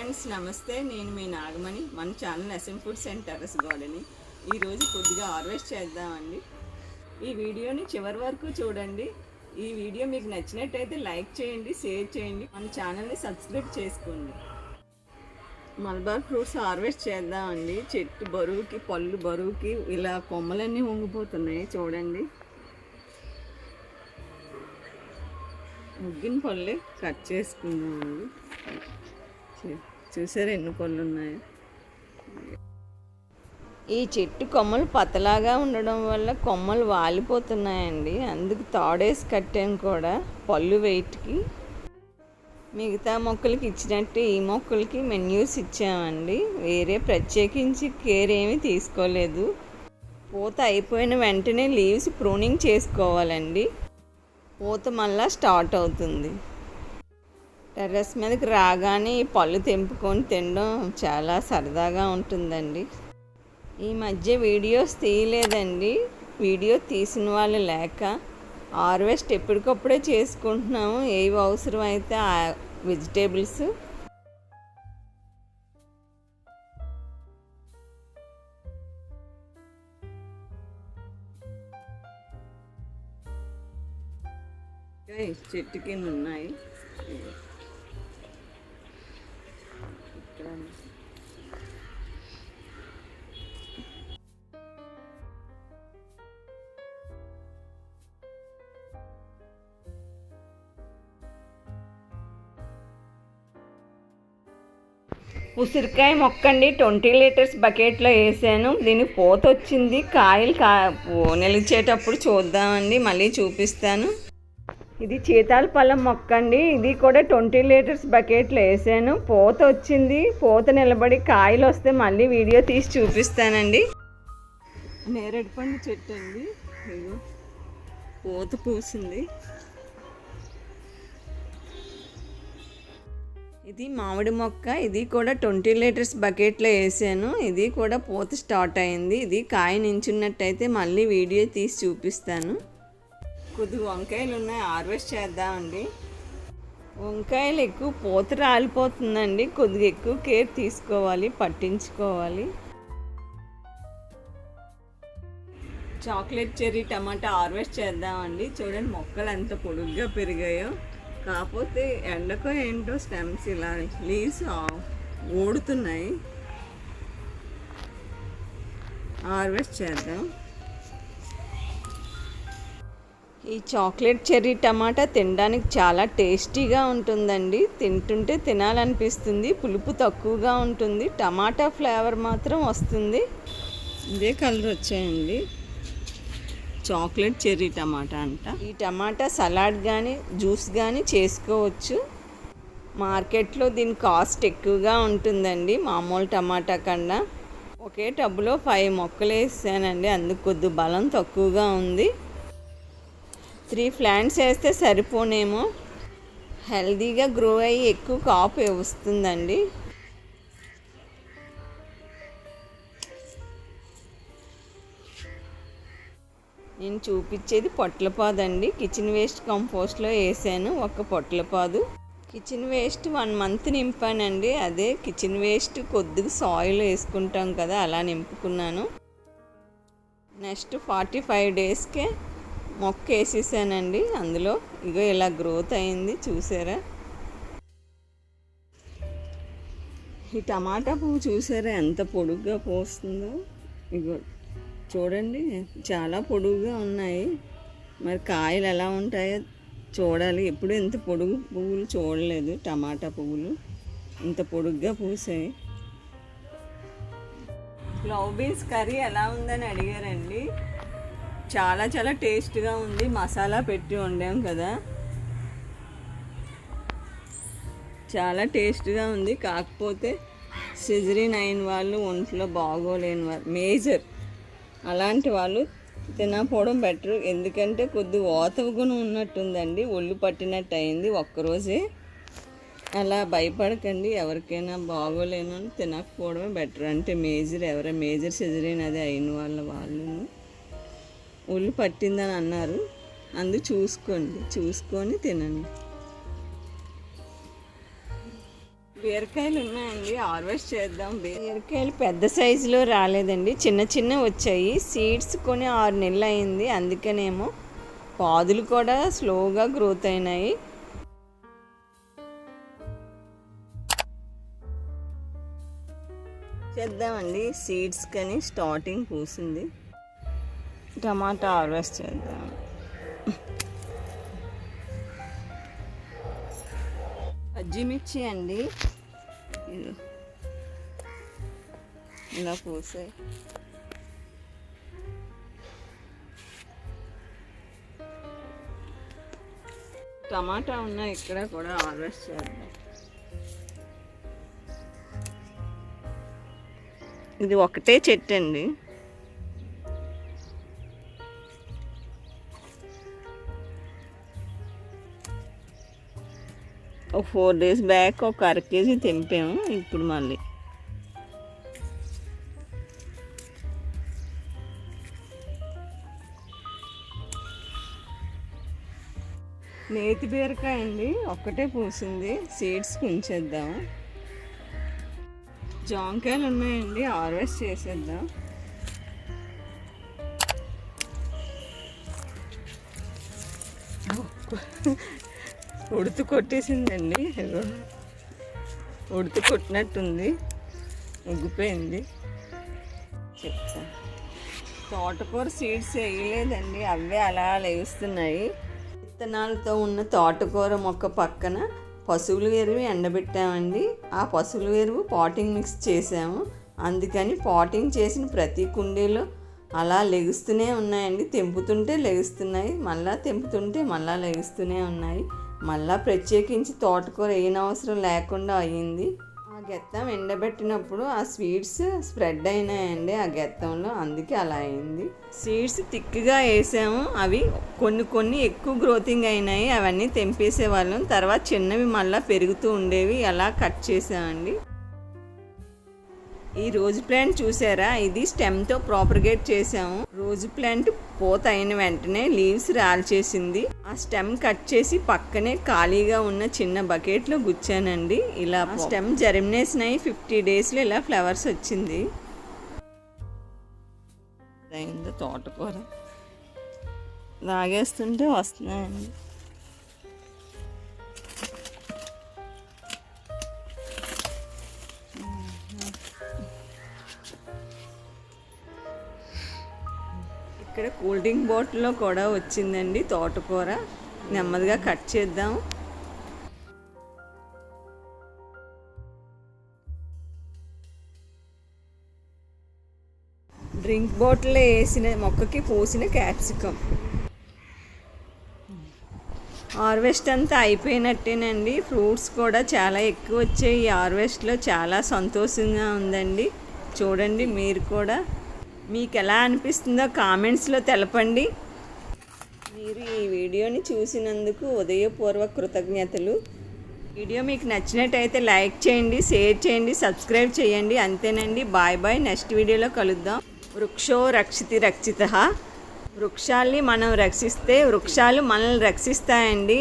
Friends నమస్తే, నేను మీ నాగమణి. మన channel foods and terrace gardening. ఈరోజు కొద్దిగా హార్వెస్ట్ చేద్దామండి. ఈ వీడియోని చివరి వరకు చూడండి. ఈ వీడియో మీకు నచ్చినట్టయితే లైక్ చేయండి, షేర్ చేయండి, మన ఛానల్ని సబ్స్క్రైబ్ చేసుకోండి. మల్బార్ ఫ్రూట్స్ హార్వెస్ట్ చేద్దామండి. చెట్టు బరువుకి, పళ్ళు బరువుకి ఇలా కొమ్మలన్నీ వంగిపోతున్నాయి చూడండి. ముగ్గిన పళ్ళే కట్ చేసుకుందామండి. చూసారా ఎన్ని పళ్ళు ఉన్నాయో. ఈ చెట్టు కొమ్మలు పతలాగా ఉండడం వల్ల కొమ్మలు వాలిపోతున్నాయండి. అందుకు తాడేసి కట్టాను కూడా పళ్ళు వెయిట్కి. మిగతా మొక్కలకి ఇచ్చినట్టు ఈ మొక్కలకి మెన్యూస్ ఇచ్చామండి. వేరే ప్రత్యేకించి కేర్ ఏమీ తీసుకోలేదు. పూత అయిపోయిన వెంటనే లీవ్స్ ప్రూనింగ్ చేసుకోవాలండి. పూత మళ్ళీ స్టార్ట్ అవుతుంది. టెర్రస్ మీదకి రాగానే ఈ పళ్ళు తెంపుకొని తినడం చాలా సరదాగా ఉంటుందండి. ఈ మధ్య వీడియోస్ తీయలేదండి. వీడియో తీసిన వాళ్ళు లేక హార్వెస్ట్ ఎప్పటికప్పుడే చేసుకుంటున్నాము. ఏవి అవసరమైతే ఆ వెజిటేబుల్స్. చెట్టు కింద ఉన్నాయి. ఉసిరికాయ మొక్క అండి, 20 లీటర్స్ బకెట్లో వేసాను. దీనికి పూత వచ్చింది. కాయలు నిలిచేటప్పుడు చూద్దామండి, మళ్ళీ చూపిస్తాను. ఇది చీతాలపళ్ళం మొక్క అండి. ఇది కూడా 20 లీటర్స్ బకెట్లో వేసాను. పూత వచ్చింది. పూత నిలబడి కాయలు వస్తే మళ్ళీ వీడియో తీసి చూపిస్తానండి. నేరేడు పండు చెట్టు అండి, పూత పూసింది. ఇది మామిడి మొక్క. ఇది కూడా 20 లీటర్స్ బకెట్లో వేసాను. ఇది కూడా పూత స్టార్ట్ అయింది. ఇది కాయ నించున్నట్టయితే మళ్ళీ వీడియో తీసి చూపిస్తాను. కొద్దిగా వంకాయలు ఉన్నాయి, హార్వెస్ట్ చేద్దామండి. వంకాయలు ఎక్కువ పూత రాలిపోతుందండి. కొద్దిగా ఎక్కువ కేర్ తీసుకోవాలి, పట్టించుకోవాలి. చాక్లెట్ చెర్రీ టమాటా హార్వెస్ట్ చేద్దామండి. చూడండి మొక్కలు ఎంత పొడుగ్గా పెరిగాయో. కాకపోతే ఎండకో ఏంటో స్టెమ్స్ ఇలా లీవ్స్ ఊడుతున్నాయి. హార్వెస్ట్ చేద్దాం. ఈ చాక్లెట్ చెర్రీ టమాటా తినడానికి చాలా టేస్టీగా ఉంటుందండి. తింటుంటే తినాలనిపిస్తుంది. పులుపు తక్కువగా ఉంటుంది, టమాటా ఫ్లేవర్ మాత్రం వస్తుంది. ఇదే కలర్ వచ్చాయండి. చాక్లెట్ చెర్రీ టమాటా అంట. ఈ టమాటా సలాడ్ కానీ జ్యూస్ కానీ చేసుకోవచ్చు. మార్కెట్లో దీని కాస్ట్ ఎక్కువగా ఉంటుందండి మామూలు టమాటా కన్నా. ఒకే టబ్లో 5 మొక్కలు వేసానండి, అందుకు కొద్ది బలం తక్కువగా ఉంది. 3 ప్లాంట్స్ వేస్తే సరిపోనేమో. హెల్దీగా గ్రో అయ్యి ఎక్కువ కాపు వస్తుందండి. నేను చూపించేది పొట్లపాదు అండి. కిచెన్ వేస్ట్ కంపోస్ట్లో వేసాను ఒక పొట్లపాదు. కిచెన్ వేస్ట్ 1 మంత్ నింపానండి. అదే కిచెన్ వేస్ట్ కొద్దిగా సాయిల్ వేసుకుంటాం కదా, అలా నింపుకున్నాను. నెక్స్ట్ 45 డేస్కే మొక్క వేసేసానండి. అందులో ఇగో ఇలా గ్రోత్ అయింది, చూసారా. ఈ టమాటా పువ్వు చూసారా ఎంత పొడుగ్గా పోస్తుందో. ఇగో చూడండి, చాలా పొడుగుగా ఉన్నాయి. మరి కాయలు ఎలా ఉంటాయో చూడాలి. ఎప్పుడు ఇంత పొడుగు పువ్వులు చూడలేదు. టమాటా పువ్వులు ఇంత పొడుగ్గా పూసాయి. లవ్ బీన్స్ కర్రీ ఎలా ఉందని అడిగారండి. చాలా చాలా టేస్ట్గా ఉంది. మసాలా పెట్టి వండాం కదా, చాలా టేస్ట్గా ఉంది. కాకపోతే సిజరీన్ అయిన వాళ్ళు, ఒంట్లో బాగోలేని వాళ్ళు, మేజర్ అలాంటి వాళ్ళు తినకపోవడం బెటర్. ఎందుకంటే కొద్ది వాతవ గుణం ఉన్నట్టుందండి. ఒళ్ళు పట్టినట్టు అయింది ఒక్కరోజే. అలా భయపడకండి. ఎవరికైనా బాగోలేను తినకపోవడమే బెటర్. అంటే మేజర్ సిజరీన్ అదే అయిన వాళ్ళు ఒళ్ళు పట్టిందని అన్నారు. అందుకు చూసుకొని తినండి. బీరకాయలు ఉన్నాయండి, హార్వెస్ట్ చేద్దాం. బీరకాయలు పెద్ద సైజులో రాలేదండి, చిన్న చిన్న వచ్చాయి. సీడ్స్ కొని 6 నెలలు అయింది, అందుకనేమో పాదులు కూడా స్లోగా గ్రోత్ అయినాయి. చేద్దామండి, సీడ్స్ కానీ స్టార్టింగ్ పూసింది. టమాటా హార్వెస్ట్ చేద్దాం. పచ్చిమిర్చి అండి ఇలా పూసాయి. టమాటా ఉన్నాయి, ఇక్కడ కూడా హార్వెస్ట్ చేద్దాం. ఇది ఒకటే చెట్టు అండి. ఒక 4 days బ్యాక్ ఒక 1/2 kg తెంపాము. ఇప్పుడు మళ్ళీ నేతి బీరకాయ అండి, ఒక్కటే పూసింది. సీడ్స్ ఉంచేద్దాం. జాంకాయలు ఉన్నాయండి, హార్వెస్ట్ చేసేద్దాం. ఉడుతు కొట్టేసిందండి, ఉడుతు కొట్టినట్టుంది, ఉగ్గిపోయింది. చెప్తా, తోటకూర సీడ్స్ వేయలేదండి, అవే అలా లేస్తున్నాయి. విత్తనాలతో ఉన్న తోటకూర మొక్క పక్కన పశువుల ఎరువు ఎండబెట్టామండి. ఆ పశువుల ఎరువు పాటింగ్ మిక్స్ చేసాము. అందుకని పాటింగ్ చేసిన ప్రతి కుండీలో అలా లెగుస్తూనే ఉన్నాయండి. తెంపుతుంటే లెగుస్తున్నాయి, మళ్ళీ తెంపుతుంటే మళ్ళీ లెగుస్తూనే ఉన్నాయి. మళ్ళీ ప్రత్యేకించి తోటకూర వేయనవసరం లేకుండా అయ్యింది. ఆ గెత్తం ఎండబెట్టినప్పుడు ఆ స్వీట్స్ స్ప్రెడ్ అయినాయండి ఆ గెత్తంలో, అందుకే అలా అయింది. సీడ్స్ థిక్గా వేసాము, అవి కొన్ని ఎక్కువ గ్రోతింగ్ అయినాయి. అవన్నీ తెంపేసేవాళ్ళం, తర్వాత చిన్నవి మళ్ళీ పెరుగుతూ ఉండేవి, అలా కట్ చేసామండి. ఈ రోజు ప్లాంట్ చూసారా, ఇది స్టెమ్తో ప్రాపర్గేట్ చేసాము. రోజు ప్లాంట్ పూత అయిన వెంటనే లీవ్స్ రాల్చేసింది. ఆ స్టెమ్ కట్ చేసి పక్కనే ఖాళీగా ఉన్న చిన్న బకెట్లో గుచ్చానండి. ఇలా స్టెమ్ జర్మినేషన్ అయ్యి 50 daysలో ఇలా ఫ్లవర్స్ వచ్చింది. అయిందో తోటకూర లాగేస్తుంటే వస్తున్నాయండి. ఇక్కడ కూల్ డ్రింక్ బాటిల్లో కూడా వచ్చిందండి తోటకూర. నెమ్మదిగా కట్ చేద్దాం. డ్రింక్ బాటిల్లో వేసిన మొక్కకి పోసిన క్యాప్సికమ్. హార్వెస్ట్ అంతా అయిపోయినట్టేనండి. ఫ్రూట్స్ కూడా చాలా ఎక్కువ వచ్చాయి. ఈ హార్వెస్ట్లో చాలా సంతోషంగా ఉందండి. చూడండి, మీరు కూడా మీకు ఎలా అనిపిస్తుందో కామెంట్స్లో తెలపండి. మీరు ఈ వీడియోని చూసినందుకు ఉదయపూర్వక కృతజ్ఞతలు. వీడియో మీకు నచ్చినట్టయితే లైక్ చేయండి, షేర్ చేయండి, సబ్స్క్రైబ్ చేయండి. అంతేనండి, బాయ్ బాయ్. నెక్స్ట్ వీడియోలో కలుద్దాం. వృక్షో రక్షితి రక్షితః. వృక్షాల్ని మనం రక్షిస్తే వృక్షాలు మనల్ని రక్షిస్తాయండి.